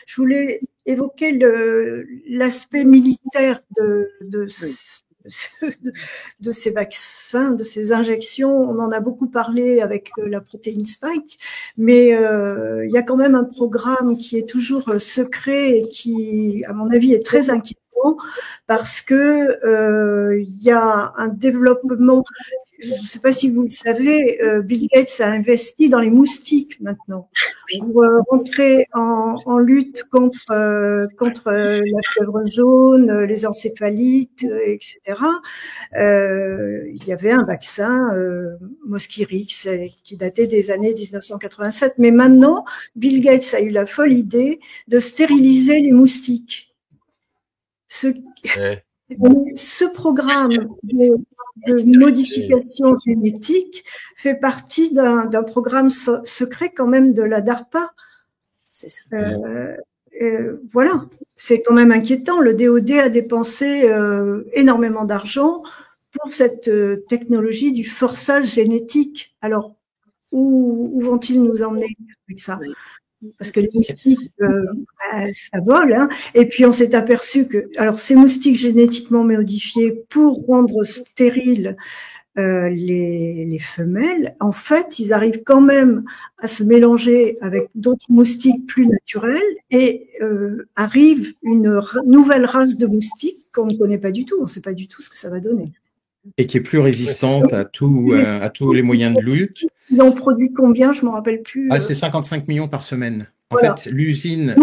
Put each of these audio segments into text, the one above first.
je voulais évoquer l'aspect militaire de ces vaccins, de ces injections. On en a beaucoup parlé avec la protéine Spike, mais il y a quand même un programme qui est toujours secret et qui, à mon avis, est très inquiétant parce que il y a un développement. Je ne sais pas si vous le savez, Bill Gates a investi dans les moustiques maintenant pour rentrer en lutte contre la fièvre jaune, les encéphalites, etc. Il y avait un vaccin, Mosquirix, qui datait des années 1987. Mais maintenant, Bill Gates a eu la folle idée de stériliser les moustiques. Ce programme de modification génétique fait partie d'un programme secret quand même de la DARPA. C'est ça. Voilà, c'est quand même inquiétant. Le DOD a dépensé énormément d'argent pour cette technologie du forçage génétique. Alors, où vont-ils nous emmener avec ça ? Parce que les moustiques, ça vole, hein. Et puis on s'est aperçu que, alors ces moustiques génétiquement modifiés pour rendre stériles les femelles, en fait, ils arrivent quand même à se mélanger avec d'autres moustiques plus naturels et arrive une nouvelle race de moustiques qu'on ne connaît pas du tout. On ne sait pas du tout ce que ça va donner. Et qui est plus résistante à tous les moyens de lutte. Ils en produit combien? Je ne me rappelle plus. C'est 55 millions par semaine. En Voilà. fait, l'usine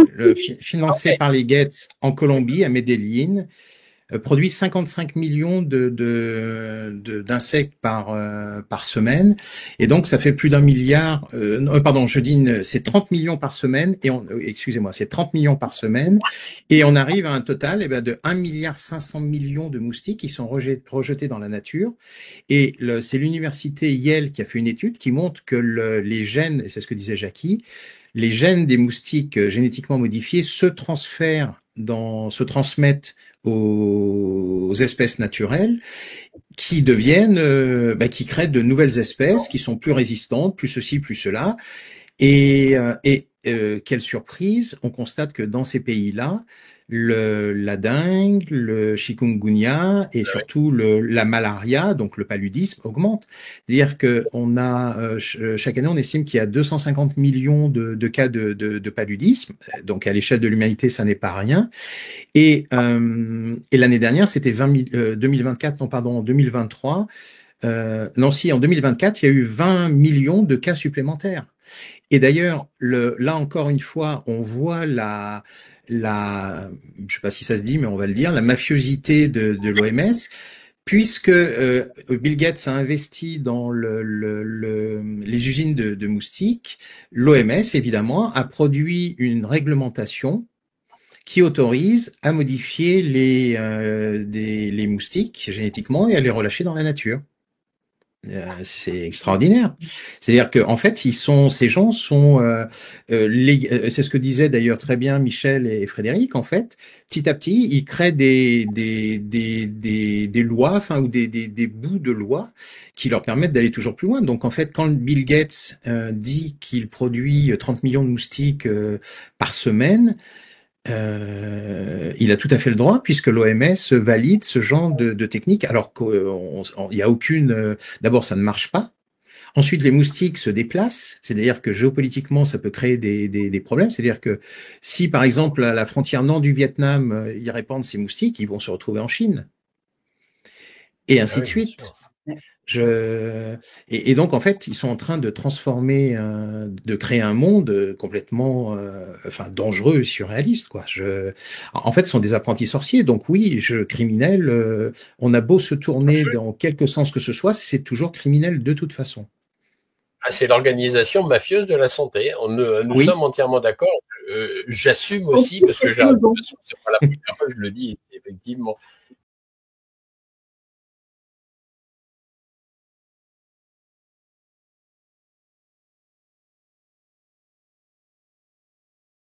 financée par les Gates en Colombie, à Medellín, produit 55 millions d'insectes par semaine. Et donc, ça fait plus d'1 milliard, c'est 30 millions par semaine. C'est 30 millions par semaine. Et on arrive à un total, de 1,5 milliard de moustiques qui sont rejetés dans la nature. Et c'est l'université Yale qui a fait une étude qui montre que les gènes, et c'est ce que disait Jackie, les gènes des moustiques génétiquement modifiés se transmettent aux espèces naturelles qui qui créent de nouvelles espèces qui sont plus résistantes, plus ceci, plus cela. Et quelle surprise, on constate que dans ces pays-là, la dengue, le chikungunya et surtout la malaria, donc le paludisme, augmente. C'est-à-dire que chaque année, on estime qu'il y a 250 millions de cas de paludisme. Donc à l'échelle de l'humanité, ça n'est pas rien. Et l'année dernière, c'était 2023. En 2024, il y a eu 20 millions de cas supplémentaires. Et d'ailleurs, là encore une fois, on voit je sais pas si ça se dit, mais on va le dire, la mafiosité de l'OMS, puisque Bill Gates a investi dans les usines de moustiques. L'OMS, évidemment, a produit une réglementation qui autorise à modifier les moustiques génétiquement et à les relâcher dans la nature. C'est extraordinaire. C'est-à-dire que en fait, ces gens sont, c'est ce que disaient d'ailleurs très bien Michel et Frédéric. En fait, petit à petit, ils créent des lois, ou des bouts de lois qui leur permettent d'aller toujours plus loin. Donc en fait, quand Bill Gates dit qu'il produit 30 millions de moustiques par semaine, il a tout à fait le droit puisque l'OMS valide ce genre de technique alors qu'il y a aucune. D'abord, ça ne marche pas. Ensuite, les moustiques se déplacent, c'est-à-dire que géopolitiquement, ça peut créer des problèmes. C'est-à-dire que si, par exemple, à la frontière nord du Vietnam, ils répandent ces moustiques, ils vont se retrouver en Chine, et ainsi de suite. Et donc, en fait, ils sont en train de transformer, de créer un monde complètement, dangereux, surréaliste, quoi. En fait, ce sont des apprentis sorciers. Donc oui, criminel, on a beau se tourner dans quelque sens que ce soit, c'est toujours criminel de toute façon. C'est l'organisation mafieuse de la santé. Nous sommes entièrement d'accord. J'assume aussi, parce que c'est pas la première fois que je le dis, effectivement.